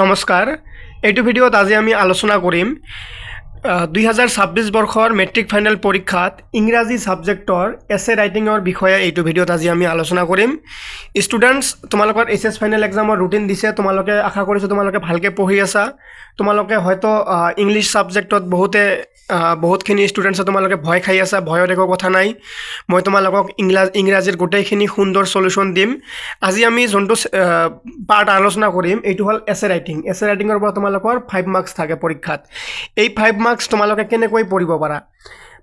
নমস্কাৰ এইটো ভিডিঅ'ত আজি আমি আলোচনা কৰিম 2026 বৰ্ষৰ মেট্ৰিক ফাইনেল পৰীক্ষাত ইংৰাজী সাবজেক্টৰ এছে ৰাইটিংৰ বিষয়ে এইটো ভিডিঅ'ত আজি আমি আলোচনা কৰিম ষ্টুডেন্টস তোমালোকৰ এছএছ ফাইনেল এক্সামৰ ৰুটিন দিছে তোমালোকে আশা কৰিছো তোমালোকে ভালকে পঢ়ি আছা তোমালোকে হয়তো ইংলিশ সাবজেক্টত বহুতখিনি ষ্টুডেন্টস তোমালোকে ভয় খাই আছা ভয়ৰ একো কথা নাই মই তোমালোকক ইংৰাজীৰ গোটেইখিনি সুন্দৰ সলিউশন দিম আজি আমি যোনটো পাৰ্ট আলোচনা কৰিম এইটো হল এছে ৰাইটিংৰ পৰা তোমালোকৰ 5 মাৰ্কস থাকে পৰীক্ষাত এই 5 মাৰ্কস তোমালোকে কেনেকৈ পঢ়িব পাৰা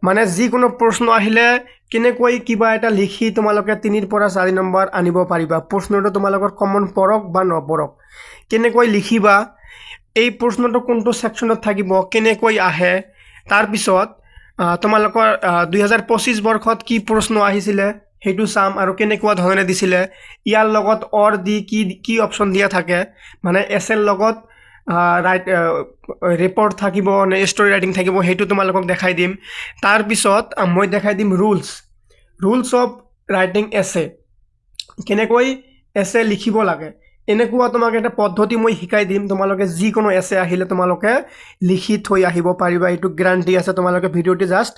মানে যিকোনো প্ৰশ্ন আহিলে কেনেকৈ কিবা এটা লিখি তোমালোকে 3 পৰা 4 নম্বৰ আনিব পাৰিবা প্ৰশ্নটো তোমালোকৰ কমন পৰক বা নপৰক কেনেকৈ লিখিবা এই প্ৰশ্নটো কোনটো সেকশনত থাকিব কেনেকৈ আহে তাৰ পিছত তোমালোকৰ 2025 বৰ্ষত কি প্ৰশ্ন আহিছিলে হেতু সাম আৰু কেনেকুৱা ধৰণে দিছিলে ইয়াৰ লগত অৰ দি কি অপচন দিয়া থাকে মানে এছএল লগত ৰাইট ৰিপোৰ্ট থাকিব নে ষ্টৰি ৰাইটিং থাকিব হেতু তোমালোকক দেখাই দিম তাৰ পিছত মই দেখাই দিম ৰুলস অফ ৰাইটিং এছে কেনেকৈ এছে লিখিব লাগে এনেকুৱা তোমাক এটা পদ্ধতি মই শিকাই দিম তোমালোকে যি কোনো এছে আহিলে তোমালোকে লিখি থৈ আহিব পাৰিবা এটো গ্যাৰান্টি আছে তোমালোকে ভিডিওটি জাস্ট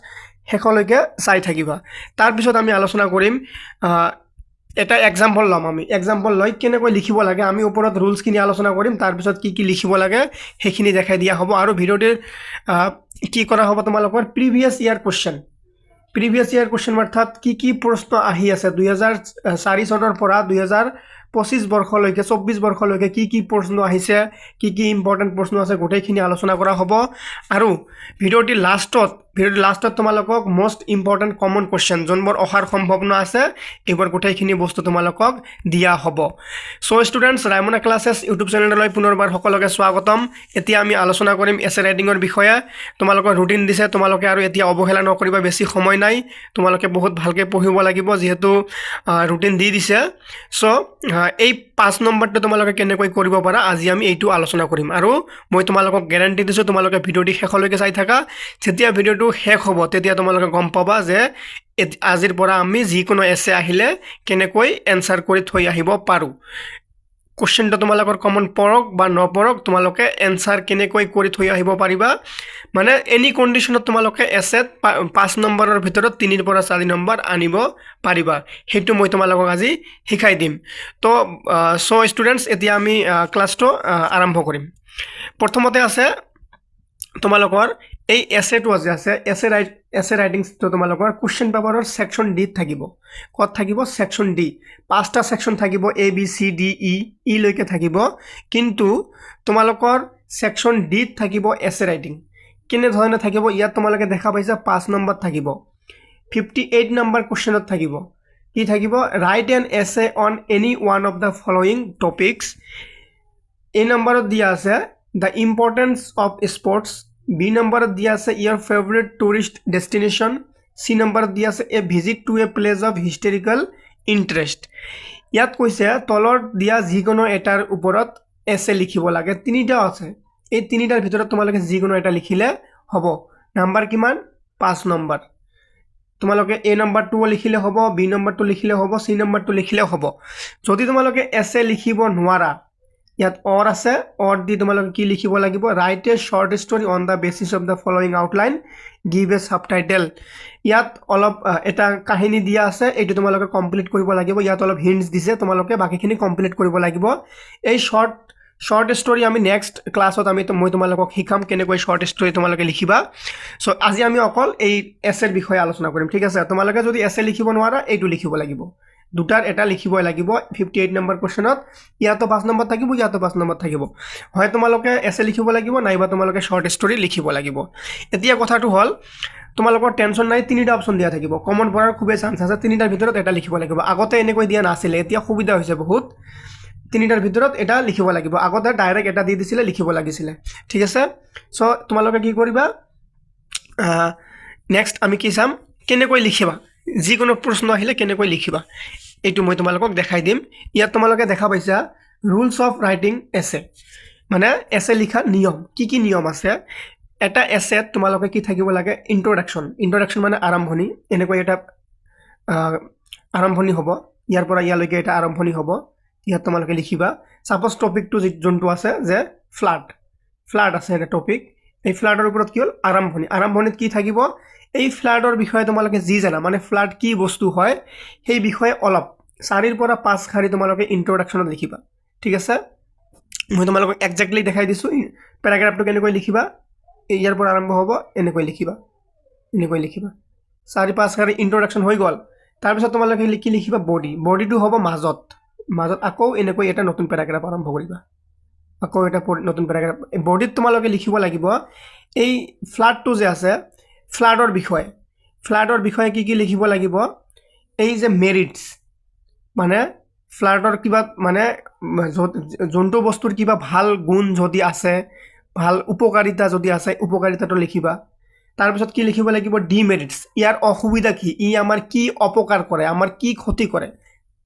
হেকলৈকে চাই থাকিবা তাৰ পিছত আমি আলোচনা কৰিম এটা এক্সাম্পল লম আমি এক্সাম্পল লৈ কেনেকৈ লিখিব লাগে আমি ওপৰত ৰুলস খিনি আলোচনা কৰিম তাৰ পিছত কি লিখিব লাগে হেখিনি দেখাই দিয়া হ'ব আৰু ভিডিওটিৰ কি কৰা হ'ব তোমালোকৰ প্ৰিভিয়াস ইয়াৰ কোশ্চেন অৰ্থাৎ কি প্ৰশ্ন আহি আছে 2004 চনৰ পৰা 2025 বৰ্ষলৈকে 24 বৰ্ষলৈকে কি প্ৰশ্ন আহিছে কি ইম্পৰ্টেন্ট প্ৰশ্ন আছে গোটেইখিনি আলোচনা কৰা হ'ব আৰু ভিডিওটিৰ লাষ্টত তোমালোকক মোস্ট ইম্পৰ্টেন্ট কমন কোশ্চেন যোনবোৰ অহাৰ সম্ভাৱনা আছে এইবোৰ গোটেইখিনি বস্তু তোমালোকক দিয়া হ'ব সো ষ্টুডেন্টস ৰাইমনা ক্লাसेस ইউটিউব চেনেললৈ পুনৰবাৰ সকলোকে স্বাগতম এতিয়া আমি আলোচনা কৰিম এছে ৰাইটিংৰ বিষয়ে তোমালোকৰ ৰুটিন দিছে তোমালোকে আৰু এতিয়া অবহেলা নকৰিবা বেছি সময় নাই তোমালোকে বহুত ভালকে পঢ়িব লাগিব যেহেতু ৰুটিন দি দিছে সো এই 5 নম্বৰটো তোমালোকে কেনেকৈ কৰিব পাৰা আজি আমি এইটো আলোচনা কৰিম আৰু মই তোমালোকক গ্যাৰান্টি দিছো তোমালোকে ভিডিওটি শেষলৈকে চাই থাকা যেতিয়া ভিডিওটো শেষ হ'ব তেতিয়া তোমালোকে গম পাবা যে আজিৰ পৰা আমি যি কোনো এছে আহিলে কেনেকৈ এনসাৰ কৰি থৈ আহিব পাৰো কোশ্চেনটো তোমালোকৰ কমন পৰক বা নপৰক তোমালোকে এনসাৰ কেনেকৈ কৰি থৈ আহিব পাৰিবা মানে এনি কন্ডিশনত তোমালোকে এছেত 5 নম্বৰৰ ভিতৰত 3 পৰা 4 নম্বৰ আনিব পাৰিবা হেতু মই তোমালোকক আজি শিকাই দিম তো সো ষ্টুডেন্টস এতিয়া আমি ক্লাসটো আৰম্ভ কৰিম প্ৰথমতে আছে তোমালোকৰ এই এছেটো আছে এছে ৰাইটিংস তো তোমালোকৰ কোশ্চেন পেপাৰৰ সেকশন ডি থাকিব কত থাকিব সেকশন ডি 5টা সেকশন থাকিব A B C D E লৈকে থাকিব কিন্তু তোমালোকৰ সেকশন ডি থাকিব এছে ৰাইটিং কেনে ধৰণে থাকিব ইয়াত তোমালোকে দেখা পাইছা 5 নম্বৰ থাকিব 58 নম্বৰ কোশ্চেনত থাকিব কি থাকিব write an essay on any one of the following topics এই নম্বৰত দিয়া আছে the importance of sports B number दिया से your favorite tourist destination C number दिया से a visit to a place of historical interest ইয়াত কৈছে তলৰ দিয়া যিকোনো এটাৰ ওপৰত এছে লিখিব লাগে তিনিটা আছে এই তিনিটাৰ ভিতৰত তোমালোকে যিকোনো এটা লিখিলে হ'ব নাম্বাৰ কিমান 5 নম্বৰ তোমালোকে A নম্বৰটো লিখিলে হ'ব B নম্বৰটো লিখিলে হ'ব C নম্বৰটো লিখিলে হ'ব যদি তোমালোকে এছে লিখিব নোৱাৰা ইয়াত অর আছে অর দি তোমালোকে কি লিখিব লাগিব write a short story on the basis of the following outline give a subtitle ইয়াত অলপ এটা কাহিনী দিয়া আছে এইটো তোমালোকে কমপ্লিট কৰিব লাগিব ইয়াত অলপ হিন্টস দিছে তোমালোকে বাকিখিনি কমপ্লিট কৰিব লাগিব এই শর্ট স্টোরি আমি নেক্সট ক্লাসত মই তোমালোকক শিকাম কেনেকৈ শর্ট স্টোরি তোমালোকে লিখিবা সো আজি আমি অকল এই এছেৰ বিষয়ে আলোচনা কৰিম ঠিক আছে তোমালোকে যদি এছে লিখিব নোৱাৰা এইটো লিখিব লাগিব দুটাৰ এটা লিখিবই লাগিব 58 নম্বৰ কোশ্চেনত ইয়াতো 5 নম্বৰ থাকিব ইয়াতো 5 নম্বৰ থাকিব হয় তোমালোকে এছে লিখিব লাগিব নাইবা তোমালোকে শৰ্ট স্টোৰি লিখিব লাগিব এতিয়া কথাটো হল তোমালোকৰ টেনশন নাই তিনিটা অপচন দিয়া থাকিব কমন পৰাৰ খুবেই চান্স আছে তিনিটাৰ ভিতৰত এটা লিখিব লাগিব আগতে এনেকৈ দিয়া নাছিল এতিয়া সুবিধা হৈছে বহুত তিনিটাৰ ভিতৰত এটা লিখিব লাগিব আগতে ডাইৰেক্ট এটা দি দিছিলে লিখিব লাগিছিলে ঠিক আছে সো তোমালোকে কি কৰিবা নেক্সট আমি কি চাম কেনেকৈ লিখিবা যিকোনো প্ৰশ্ন আহিলে কেনেকৈ লিখিবা এইটো মই তোমালোকক দেখাই দিম ইয়াত তোমালোকে দেখা পাইছা ৰুলস অফ ৰাইটিং এছে মানে এছে লিখা নিয়ম কি নিয়ম আছে এটা এছেত তোমালোকে কি থাকিব লাগে ইন্ট্ৰডাকশন মানে আৰম্ভণি এনেকৈ এটা আৰম্ভণি হ'ব ইয়াৰ পৰা ইয়ালৈকে এটা আৰম্ভণি হ'ব ইয়াত তোমালোকে লিখিবা সাপোজ টপিকটো যোনটো আছে যে ফ্লাড আছে এটা টপিক এই ফ্লাডৰ ওপৰত কি হ'ল আৰম্ভণিত কি থাকিব এই ফ্লাডৰ বিষয়ে তোমালোকে যি জানা মানে ফ্লাড কি বস্তু হয় সেই বিষয়ে অলপ 4 পৰা 5 খাৰি তোমালোকে ইন্ট্ৰডাকচনত লিখিবা ঠিক আছে মই তোমালোকক এক্স্যাক্টলি দেখাই দিছো প্যাৰাগ্ৰাফটো কেনেকৈ লিখিবা ইয়াৰ পৰা আৰম্ভ হ'ব এনেকৈ লিখিবা 4-5 খাৰি ইন্ট্ৰডাকচন হৈ গল তাৰ পিছত তোমালোকে লিখিবা বডিটো হ'ব মাজত আকৌ এনেকৈ এটা নতুন প্যাৰাগ্ৰাফ আৰম্ভ কৰিবা আকৌ এটা নতুন প্যাৰাগ্ৰাফ বডিত তোমালোকে লিখিব লাগিব এই ফ্লাডটো যে আছে ফ্লাডৰ বিষয়ে কি লিখিব লাগিব এই যে মেৰিটস মানে ফ্লাডৰ কিবা মানে যোনটো বস্তুৰ কিবা ভাল গুণ যদি আছে ভাল উপকাৰিতা যদি আছে উপকাৰিতাটো লিখিবা তাৰ পিছত কি লিখিব লাগিব ডিমেৰিটস ইয়াৰ অসুবিধা কি ই আমাৰ কি অপকাৰ কৰে আমাৰ কি ক্ষতি কৰে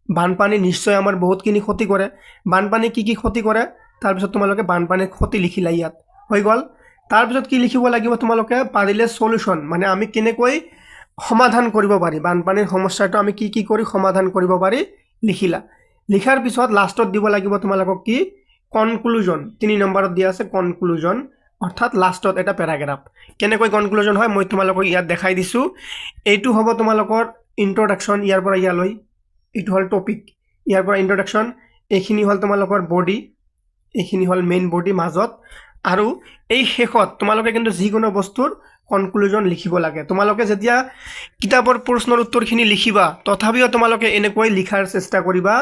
বানপানী নিশ্চয় আমাৰ বহুতখিনি ক্ষতি কৰে বানপানী কি ক্ষতি কৰে তাৰ পিছত তোমালোকে বানপানীৰ ক্ষতি লিখিলা ইয়াত হৈ গল তাৰ পিছত কি লিখিব লাগিব তোমালোকে পাৰিলে সলিউশন মানে আমি কেনেকৈ সমাধান কৰিব পাৰি বানপানীৰ সমস্যাটো আমি কি কৰি সমাধান কৰিব পাৰি লিখিলা লিখাৰ পিছত লাষ্টত দিব লাগিব তোমালোকক কি কনক্লুজন 3 নম্বৰত দিয়া আছে কনক্লুজন অৰ্থাৎ লাষ্টত এটা প্যাৰাগ্ৰাফ কেনেকৈ কনক্লুজন হয় মই তোমালোকক ইয়াত দেখাই দিছো এইটো হ'ব তোমালোকৰ ইন্ট্ৰডাকচন ইয়াৰ পৰা ইয়ালৈ এইটো হল টপিক ইয়াৰ পৰা ইন্ট্ৰডাকচন এইখিনি হল তোমালোকৰ বডি এইখিনি হল মেইন বডি মাজত আৰু এই শেষত তোমালোকে কিন্তু যিকোনো বস্তুৰ কনক্লুজন লিখিব লাগে তোমালোকে যেতিয়া কিতাপৰ প্ৰশ্নৰ উত্তৰখিনি লিখিবা তথাপিও তোমালোকে এনেকৈ লিখাৰ চেষ্টা কৰিবা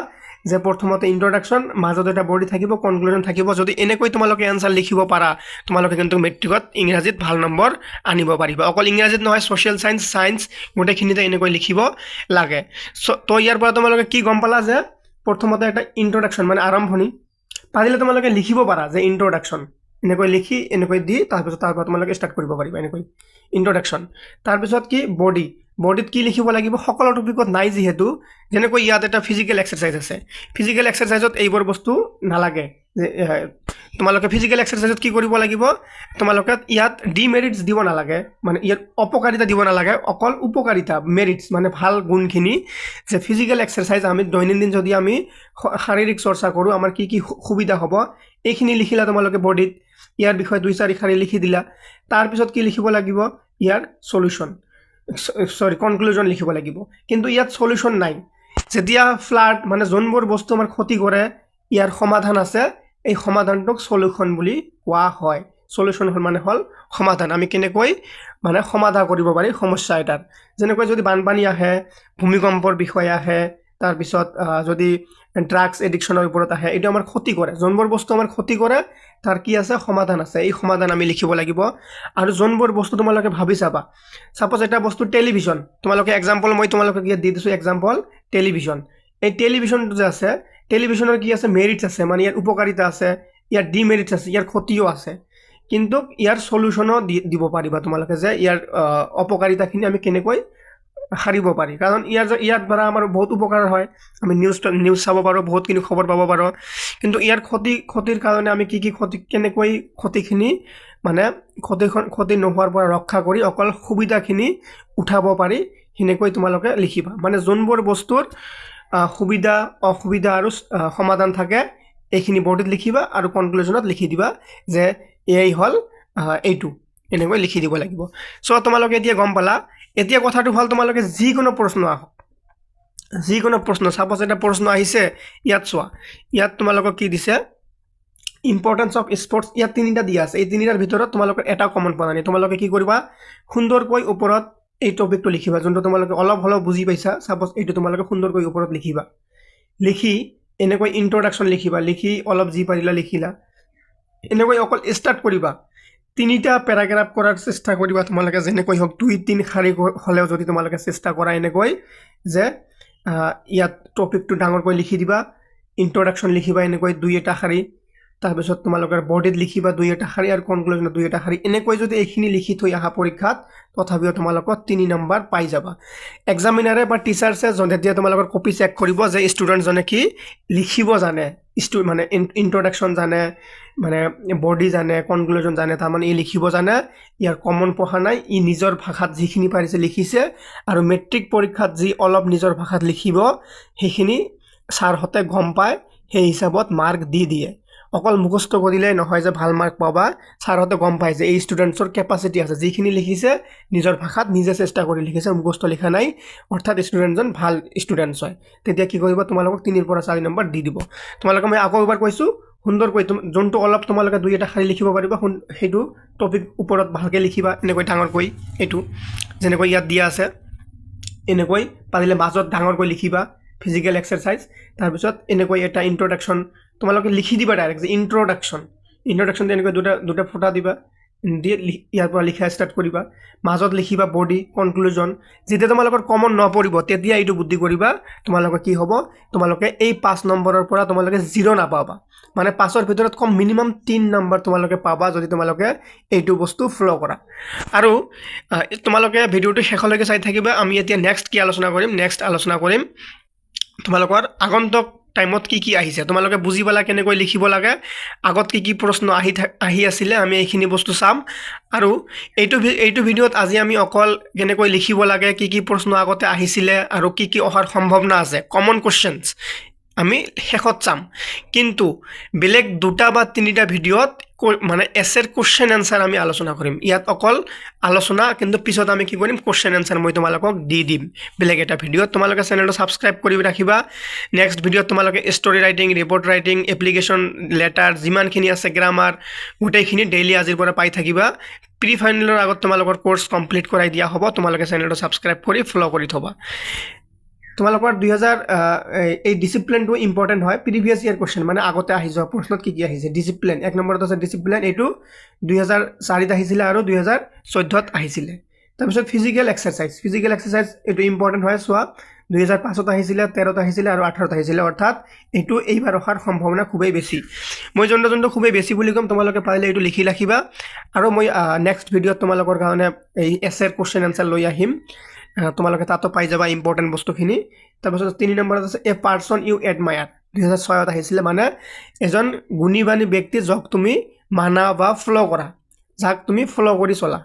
যে প্ৰথমতে ইন্ট্ৰডাকচন মাজত এটা বডি থাকিব কনক্লুজন থাকিব যদি এনেকৈ তোমালোকে আনসাৰ লিখিব পাৰা তোমালোকে কিন্তু মেট্ৰিকত ইংৰাজীত ভাল নম্বৰ আনিব পাৰিবা অকল ইংৰাজীত নহয় সোশ্যাল সায়েন্স গোটেইখিনিতে এনেকৈ লিখিব লাগে তো ইয়াৰ পৰা তোমালোকে কি গম পালা যে প্ৰথমতে এটা ইন্ট্ৰডাকচন মানে আৰম্ভণি পাৰিলে তোমালোকে লিখিব পাৰা যে ইন্ট্ৰডাকচন এনেকৈ লিখি এনেকৈ দি তাৰ পৰা তোমালোকে স্টাৰ্ট কৰিব পাৰিবা এনেকৈ ইন্ট্ৰডাকচন তাৰ পিছত কি বডিত কি লিখিব লাগিব সকলো টপিকত নাই যেহেতু যেনেকৈ ইয়াত এটা ফিজিক্যাল এক্সাৰসাইজ আছে ফিজিক্যাল এক্সাৰসাইজত এইবোৰ বস্তু নালাগে তোমালোকে ফিজিক্যাল এক্সাৰসাইজত কি কৰিব লাগিব তোমালোকে ইয়াত ডিমেৰিটস দিব নালাগে মানে ইয়াত অপকাৰিতা দিব নালাগে অকল উপকাৰিতা মেৰিটস মানে ভাল গুণখিনি যে ফিজিক্যাল এক্সাৰসাইজ আমি দৈনন্দিন যদি আমি শাৰীৰিক চৰ্চা কৰো আমাৰ কি সুবিধা হ'ব এইখিনি লিখিলা তোমালোকে বডিত ইয়াৰ বিষয়ে 2-4 খাৰি লিখি দিলা তাৰ পিছত কি লিখিব লাগিব ইয়াৰ কনক্লুজন লিখিব লাগিব কিন্তু ইয়াত সলিউশন নাই যেতিয়া ফ্লাড মানে যোনবোৰ বস্তু আমাৰ ক্ষতি কৰে ইয়াৰ সমাধান আছে এই সমাধানটোক সলিউশন বুলি কোৱা হয় সলিউশন মানে হল সমাধান আমি কেনেকৈ মানে সমাধান কৰিব পাৰি সমস্যা এটাৰ যেনেকৈ যদি বানপানী আহে ভূমিকম্পৰ বিষয় আহে তাৰ পিছত যদি ড্ৰাগছ এডিকশনৰ ওপৰত আহে এটা আমাৰ ক্ষতি কৰে যোনবোৰ বস্তু আমাৰ ক্ষতি কৰে তাৰ কি আছে সমাধান আছে এই সমাধান আমি লিখিব লাগিব আৰু যোনবোৰ বস্তু তোমালোকে ভাবি চাবা সাপোজ এটা বস্তু টেলিভিছন তোমালোকে এক্সাম্পল মই তোমালোকে কি দি দিছো এক্সাম্পল টেলিভিছন এই টেলিভিছনটো যে আছে টেলিভিছনৰ কি আছে মেৰিটস আছে মানে ইয়াৰ উপকাৰিতা আছে ইয়াৰ ডিমেৰিটস আছে ইয়াৰ ক্ষতিও আছে কিন্তু ইয়াৰ সলিউশনও দিব পাৰিবা তোমালোকে যে ইয়াৰ অপকাৰিতাখিনি আমি কেনেকৈ হাৰিব পাৰি কাৰণ ইয়াৰ দ্বাৰা আমাৰ বহুত উপকাৰ হয় আমি নিউজ চাব পাৰো বহুতখিনি খবৰ পাব পাৰো কিন্তু ইয়াৰ ক্ষতিৰ কাৰণে আমি কি ক্ষতি কেনেকৈ ক্ষতিখিনি মানে ক্ষতি নোহোৱাৰ পৰা ৰক্ষা কৰি অকল সুবিধাখিনি উঠাব পাৰি হিনেকৈ তোমালোকে লিখিবা মানে যোনবোৰ বস্তুৰ সুবিধা অসুবিধা আৰু সমাধান থাকে এইখিনি বৰ্ডত লিখিবা আৰু কনক্লুজনত লিখি দিবা যে এই হল এইটো এনেকৈ লিখি দিব লাগিব সো তোমালোকে এতিয়া গম পালা এতিয়া কথাটো হল তোমালোকে যিকোনো প্ৰশ্ন সাপোজ এটা প্ৰশ্ন আহিছে ইয়াত চোৱা ইয়াত তোমালোকক কি দিছে ইম্পৰ্টেন্স অফ স্পৰ্টছ ইয়াত তিনিটা দিয়া আছে এই তিনিটাৰ ভিতৰত তোমালোকৰ এটা কমন পোৱা নাই তোমালোকে কি কৰিবা সুন্দৰকৈ ওপৰত এই টপিকটো লিখিবা যোনটো তোমালোকে অলপ হলো বুজি পাইছা সাপোজ এইটো তোমালোকে সুন্দৰকৈ ওপৰত লিখিবা লিখি এনেকৈ ইন্ট্ৰডাকচন লিখিবা লিখি অলপ জি পাৰিলা লিখিলা এনেকৈ অকল স্টাৰ্ট কৰিবা তিনিটা প্যাৰাগ্ৰাফ কৰাৰ চেষ্টা কৰিবা তোমালোকে যেনেকৈ হক 2-3 খাৰি হলেও যদি তোমালোকে চেষ্টা কৰা এনেকৈ যে ইয়াত টপিকটো ডাঙৰকৈ লিখি দিবা ইন্ট্ৰডাকচন লিখিবা এনেকৈ 2-এটা খাৰি তাৰ পিছত তোমালোকৰ বডিত লিখিবা 2-এটা খাৰি আৰু কনক্লুজনত 2-এটা খাৰি এনেকৈ যদি এইখিনি লিখি থৈ আহা পৰীক্ষাত তথাপিও তোমালোকৰ 3 নম্বৰ পাই যাবা এক্সামিনাৰে বা টিচাৰছে যেতিয়া তোমালোকৰ কপি চেক কৰিব যে ষ্টুডেন্ট জনে কি লিখিব জানে মানে ইন্ট্ৰডাকচন জানে মানে বডি জানে কনক্লুজন জানে তাৰ মানে ই লিখিব জানে ইয়াৰ কমন পঢ়া নাই ই নিজৰ ভাষাত যিখিনি পাৰিছে লিখিছে আৰু মেট্ৰিক পৰীক্ষাত যি অলপ নিজৰ ভাষাত লিখিব সেইখিনি ছাৰ হতে গম পায় সেই হিচাপত মাৰ্ক দি দিয়ে অকল মুখস্থ কৰিলে নহয় যে ভাল মাৰ্ক পাবা ছাৰহঁতে গম পায় যে এই ষ্টুডেণ্টছৰ কেপাচিটি আছে যিখিনি লিখিছে নিজৰ ভাষাত নিজে চেষ্টা কৰি লিখিছে মুখস্থ লিখা নাই অৰ্থাৎ ষ্টুডেণ্টজন ভাল ষ্টুডেণ্টছ হয় তেতিয়া কি কৰিব তোমালোকক 3 পৰা 4 নম্বৰ দি দিব তোমালোকক মই আকৌ এবাৰ কৈছোঁ সুন্দৰকৈ যোনটো অলপ তোমালোকে দুই এটা খালি লিখিব পাৰিবা সেইটো টপিক ওপৰত ভালকৈ লিখিবা এনেকৈ ডাঙৰকৈ এইটো যেনেকৈ ইয়াত দিয়া আছে এনেকৈ পাৰিলে মাজত ডাঙৰকৈ লিখিবা ফিজিক্যাল এক্সাৰসাইজ তাৰপিছত এনেকৈ এটা ইন্ট্ৰোডাকশন তোমালোকে লিখি দিবা ডাইৰেক্ট যে ইন্ট্ৰোডাকশন এনেকৈ দুটা ফটা দিবা দিয়ে ইয়াৰ পৰা লিখা ষ্টাৰ্ট কৰিবা মাজত লিখিবা বডি কনক্লুজন যেতিয়া তোমালোকৰ কমন নপৰিব তেতিয়া এইটো বুদ্ধি কৰিবা তোমালোকে কি হ'ব তোমালোকে এই 5 নম্বৰৰ পৰা তোমালোকে 0 নাপাবা মানে 5ৰ ভিতৰত কম মিনিমাম 3 নম্বৰ তোমালোকে পাবা যদি তোমালোকে এইটো বস্তু ফলো কৰা আৰু তোমালোকে ভিডিওটো শেষলৈকে চাই থাকিবা আমি এতিয়া নেক্সট কি আলোচনা কৰিম তোমালোকৰ আগন্তুক টাইমত কি আহিছে তোমালোকে বুজিবলা কেনেকৈ লিখিব লাগে আগত কি প্ৰশ্ন আহি আছিল আমি এইখিনি বস্তু চাম আৰু এইটো ভিডিওত আজি আমি অকল কেনেকৈ লিখিব লাগে কি প্ৰশ্ন আগতে আহিছিল আৰু কি অহাৰ সম্ভাৱনা আছে কমন কোৱেশ্চনছ আমি শেষত চাম কিন্তু বেলেগ দুটা বা তিনিটা ভিডিওত মানে এসেৰ কোৱেশ্চন আনসাৰ আমি আলোচনা কৰিম ইয়াত অকল আলোচনা কিন্তু পিছত আমি কি কৰিম কোৱেশ্চন আনসাৰ মই তোমালোকক দি দিম বেলেগ এটা ভিডিওত তোমালোকে চেনেলটো সাবস্ক্ৰাইব কৰি ৰাখিবা নেক্সট ভিডিওত তোমালোকে story writing report writing application letter যিমানখিনি আছে গ্ৰামাৰ গোটেইখিনি ডেইলি আজিৰ পৰা পাই থাকিবা প্ৰি ফাইনেলৰ আগত তোমালোকৰ কোৰ্স কমপ্লিট কৰাই দিয়া হ'ব তোমালোকে চেনেলটো সাবস্ক্ৰাইব কৰি ফলো কৰি থবা তোমালোকৰ 2000 এই ডিসিপ্লিনটো ইম্পৰ্টেন্ট হয় প্ৰিভিয়াস ইয়াৰ কোৱেশ্চন মানে আগতে আহি যোৱা প্ৰশ্নত কি আহিছে ডিসিপ্লিন এক নম্বৰত আছে ডিসিপ্লিন এটো 2004 ত আহিছিল আৰু 2014 ত আহিছিল তাৰপিছত ফিজিক্যাল এক্সাৰসাইজ এটো ইম্পৰ্টেন্ট হয় সোৱা 2005 ত আহিছিল 13 ত আহিছিল আৰু 18 ত আহিছিল অৰ্থাৎ এটো এইবাৰ অহাৰ সম্ভাৱনা খুবেই বেছি মই জনটো খুবেই বেছি বুলি কম তোমালোকে পাৰিলে এটো লিখি ৰাখিবা আৰু মই নেক্সট ভিডিওত তোমালোকৰ কাৰণে এই এসেৰ কোৱেশ্চন আনসাৰ লৈ আহিম তোমালোকে তাতো পাই যাবা ইম্পৰ্টেন্ট বস্তুখিনি তাৰপিছত 3 নম্বৰত আছে এ পারসন ইউ এডমায়ার 2006 ত আহিছিল মানে এজন গুণীবানী ব্যক্তি যাক তুমি মানা বা ফলো কৰা যাক তুমি ফলো কৰি চলা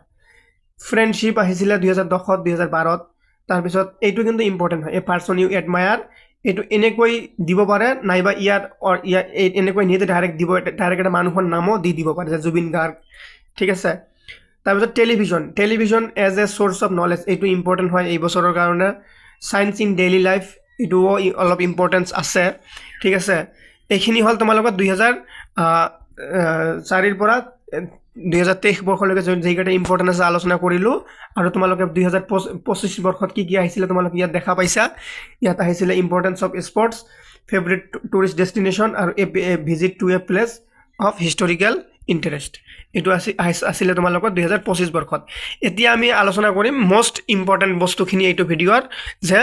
ফ্ৰেন্ডশিপ আহিছিল 2010 ত 2012 ত তাৰপিছত এইটো কিন্তু ইম্পৰ্টেন্ট হয় এ পাৰসন ইউ এডমায়াৰ এটো এনেকৈ দিব পাৰে নাইবা ইয়াৰ এনেকৈ নিতে ডাইৰেক্ট দিব ডাইৰেক্ট এটা মানুহৰ নামও দি দিব পাৰে যে জুবিন গাৰ্গ ঠিক আছে তাৰপিছত television as a source of knowledge এইটো ইম্পৰ্টেন্ট হয় এই বছৰৰ কাৰণে সায়েন্স ইন ডেইলি লাইফ ইটো অলপ ইম্পৰ্টেন্স আছে ঠিক আছে এইখিনি হল তোমালোকৰ 2004 ৰ পৰা 2023 বৰ্ষলৈকে যেইটা ইম্পৰ্টেন্ট আছে আলোচনা কৰিলো আৰু তোমালোকে 2025 বৰ্ষত কি আহিছিল তোমালোকে ইয়াত দেখা পাইছা ইয়াত আহিছিল importance of sports favourite tourist destination আৰু visit to a place of historical interest এটো আছিল তোমালোকৰ 2025 বৰ্ষত এতিয়া আমি আলোচনা কৰিম মোস্ট ইম্পৰ্টেন্ট বস্তুখিনি এইটো ভিডিওৰ যে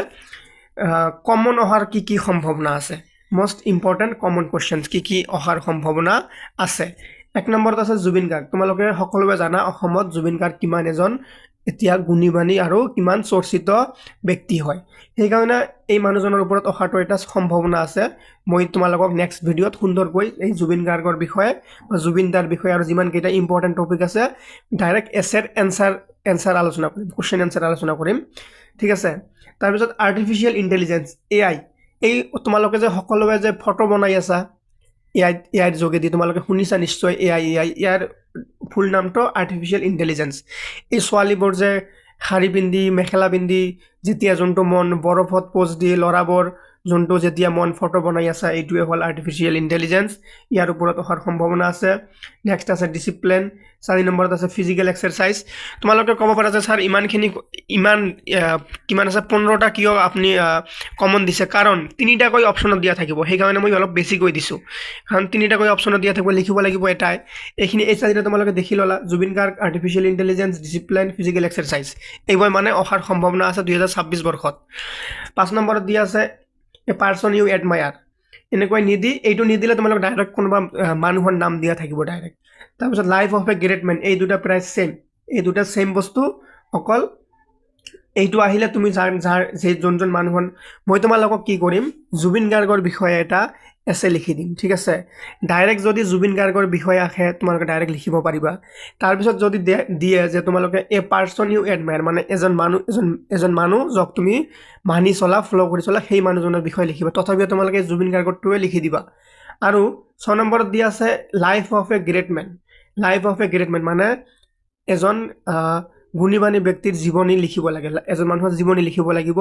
কমন অহাৰ কি সম্ভাৱনা আছে মোস্ট ইম্পৰ্টেন্ট কমন কোৱেশ্চনছ কি অহাৰ সম্ভাৱনা আছে এক নম্বৰত আছে জুবিন গাৰ্গ তোমালোকে সকলোৱে জানা অসমত জুবিন গাৰ্গ কিমান এজন এতিয়া গুণীবানী আৰু কিমান চৰ্চিত ব্যক্তি হয় সেই কাৰণে এই মানুহজনৰ ওপৰত অহাটো এটা সম্ভাৱনা আছে মই তোমালোকক নেক্সট ভিডিওত সুন্দৰকৈ এই জুবিন গাৰ্গৰ বিষয়ে বা জুবিন দাৰ বিষয়ে আৰু যিমান কেইটা ইম্পৰ্টেন্ট টপিক আছে ডাইৰেক্ট এসেৰ আনসাৰ আলোচনা কৰিম কোৱেশ্চন আনসাৰ আলোচনা কৰিম ঠিক আছে তাৰপিছত আৰ্টিফিশিয়াল ইন্টেলিজেন্স এআই এই তোমালোকে যে সকলোৱে যে ফটো বনাই আছা এআইৰ যোগেদি তোমালোকে শুনিছা নিশ্চয় এআই ইয়াৰ ফুল নামটো আৰ্টিফিশিয়াল ইন্টেলিজেন্স এই ছোৱালীবোৰ যে শাৰী পিন্ধি মেখেলা পিন্ধি যেতিয়া যোনটো মন বৰফত পোজ দি লৰাবৰ যোনটো যেতিয়া মন ফটো বনাই আছে এইটোৱে হল আৰ্টিফিশিয়াল ইন্টেলিজেন্স ইয়াৰ ওপৰত অহাৰ সম্ভাৱনা আছে নেক্সট আছে ডিসিপ্লিন 4 নম্বৰত আছে ফিজিক্যাল এক্সাৰসাইজ তোমালোকে ক'ব পাৰা যে স্যাৰ কিমান আছে 15টা কিয় আপুনি কমন দিছে কাৰণ তিনিটা কৈ অপচনত দিয়া থাকিব সেই কাৰণে মই অলপ বেছি কৈ দিছো কাৰণ তিনিটা কৈ অপচনত দিয়া থাকিব লিখিব লাগিব এটাই এইখিনি এই চাৰিটা তোমালোকে দেখি ললা Zubeen Garg artificial intelligence discipline physical exercise এইবোৰ মানে অহাৰ সম্ভাৱনা আছে 2026 বৰ্ষত 5 নম্বৰত দিয়া আছে এ পাৰসন ইউ এডমায়াৰ এনেকৈ নিদি এইটো নিদিলে তোমালোক ডাইৰেক্ট কোনোবা মানুহৰ নাম দিয়া থাকিব ডাইৰেক্ট তাৰপিছত life of a great man এই দুটা প্ৰায় সেম বস্তু অকল এইটো আহিলে তুমি যে যোনজন মানুহৰ মই তোমালোকক কি কৰিম জুবিন গাৰ্গৰ বিষয়ে এটা এসে লিখি দিম ঠিক আছে ডাইৰেক্ট যদি জুবিন গাৰ্গৰ বিষয়ে আহে তোমালোকে ডাইৰেক্ট লিখিব পাৰিবা তাৰ পিছত যদি দিয়ে যে তোমালোকে এ পাৰসন ইউ এডমায়াৰ মানে এজন মানুহ যাক তুমি মানি চলা ফলো কৰি চলা সেই মানুহজনৰ বিষয়ে লিখিবা তথাপিও তোমালোকে জুবিন গাৰ্গৰটোৱে লিখি দিবা আৰু 6 নম্বৰত দিয়া আছে life of a great men. Life of a great men মানে এজন গুণীমানী ব্যক্তিৰ জীৱনী লিখিব লাগে, এজন মানুহৰ জীৱনী লিখিব লাগিব।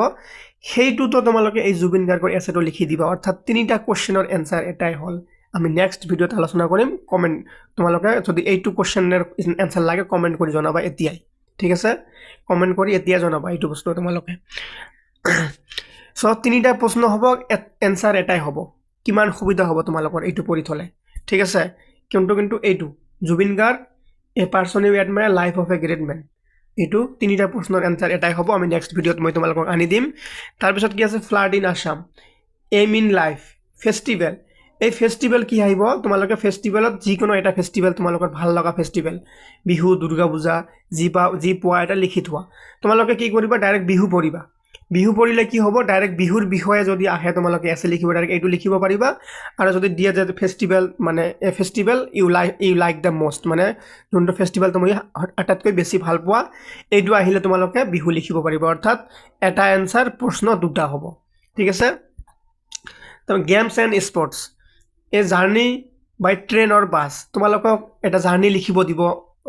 সেইটোতো তোমালোকে এই জুবিন গাৰ্গৰ এছেটো লিখি দিবা, অৰ্থাৎ 3টা কুৱেশ্যনৰ এনচাৰ এটাই হ'ল। আমি নেক্সট ভিডিঅ'ত আলোচনা কৰিম। কমেণ্ট তোমালোকে যদি এইটো কুৱেশ্যনৰ এনচাৰ লাগে কমেণ্ট কৰি জনাবা এতিয়াই, ঠিক আছে? কমেণ্ট কৰি এতিয়া জনাবা এইটো বস্তু তোমালোকে। চ' 3টা প্ৰশ্ন হ'ব, এনচাৰ এটাই হ'ব। কিমান সুবিধা হ'ব তোমালোকৰ এইটো পঢ়ি থ'লে, ঠিক আছে? কিন্তু এইটো Zubeen Garg a person you admire life of a great men, এইটো 3টা প্ৰশ্নৰ এনচাৰ এটাই হ'ব। আমি নেক্সট ভিডিঅ'ত মই তোমালোকক আনি দিম। তাৰপিছত কি আছে flood in Assam, aim in life, festival. এই ফেষ্টিভেল কি আহিব তোমালোকে ফেষ্টিভেলত যিকোনো এটা ফেষ্টিভেল তোমালোকৰ ভাল লগা ফেষ্টিভেল, বিহু, দুৰ্গা পূজা, যি পোৱা এটা লিখি থোৱা। তোমালোকে কি কৰিবা ডাইৰেক্ট বিহু পঢ়িবা। বিহু পঢ়িলে কি হ'ব ডাইৰেক্ট বিহুৰ বিষয়ে যদি আহে তোমালোকে এছে লিখিব, ডাইৰেক্ট এইটো লিখিব পাৰিবা। আৰু যদি দিয়ে যে ফেষ্টিভেল মানে a festival you like the most, মানে যোনটো ফেষ্টিভেল তুমি আটাইতকৈ বেছি ভাল পোৱা, এইটো আহিলে তোমালোকে বিহু লিখিব পাৰিবা। অৰ্থাৎ এটা এনচাৰ প্ৰশ্ন 2টা হ'ব, ঠিক আছে? তো গেমছ এণ্ড স্পৰ্টছ, এই জাৰ্ণি বাই ট্ৰেইন অৰ বাছ, তোমালোকক এটা জাৰ্ণি লিখিব দিব,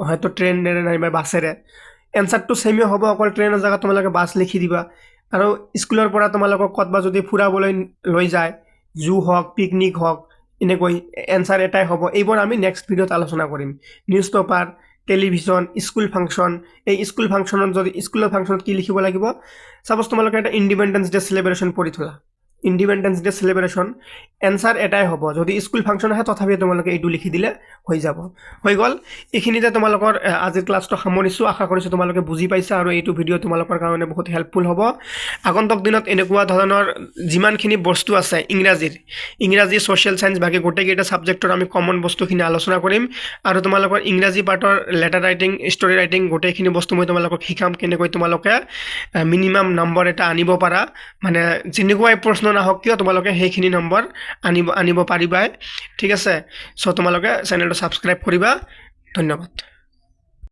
হয়তো ট্ৰেইনেৰে নাইবা বাছেৰে। এনচাৰটো ছেমে হ'ব, অকল ট্ৰেইনৰ জেগাত তোমালোকে বাছ লিখি দিবা। আৰু স্কুলৰ পৰা তোমালোকক ক'ৰবাত যদি ফুৰাবলৈ লৈ যায়, জু হওক, পিকনিক হওক, এনেকৈ এনচাৰ এটাই হ'ব। এইবোৰ আমি নেক্সট ভিডিঅ'ত আলোচনা কৰিম। News paper, television, school function. এই স্কুল ফাংচনত যদি স্কুলৰ ফাংচনত কি লিখিব লাগিব, ছাপ'জ তোমালোকে এটা ইণ্ডিপেণ্ডেন্স ডে চেলিব্ৰেশ্যন পঢ়ি থ'লা, ইণ্ডিপেণ্ডেন্স ডে চেলিব্ৰেশ্যন এনচাৰ এটাই হ'ব। যদি স্কুল ফাংচন আহে তথাপিও তোমালোকে এইটো লিখি দিলে হৈ যাব। হৈ গ'ল। এইখিনিতে তোমালোকৰ আজিৰ ক্লাছটো সামৰিছোঁ। আশা কৰিছোঁ তোমালোকে বুজি পাইছা আৰু এইটো ভিডিঅ' তোমালোকৰ কাৰণে বহুত হেল্পফুল হ'ব। আগন্তুক দিনত এনেকুৱা ধৰণৰ যিমানখিনি বস্তু আছে ইংৰাজী, ছ'চিয়েল চায়েন্স, বাকী গোটেইকেইটা ছাবজেক্টৰ আমি কমন বস্তুখিনি আলোচনা কৰিম। আৰু তোমালোকৰ ইংৰাজী পাৰ্টৰ লেটাৰ ৰাইটিং, ষ্টৰি ৰাইটিং গোটেইখিনি বস্তু মই তোমালোকক শিকাম, কেনেকৈ তোমালোকে মিনিমাম নম্বৰ এটা আনিব পাৰা। মানে যেনেকুৱাই প্ৰশ্ন নাহক কিয় তোমালোকে সেইখিনি নম্বৰ আনিব পাৰিবাই, ঠিক আছে? চ' তোমালোকে চেনেলটো ছাবস্ক্ৰাইব কৰিবা। ধন্যবাদ।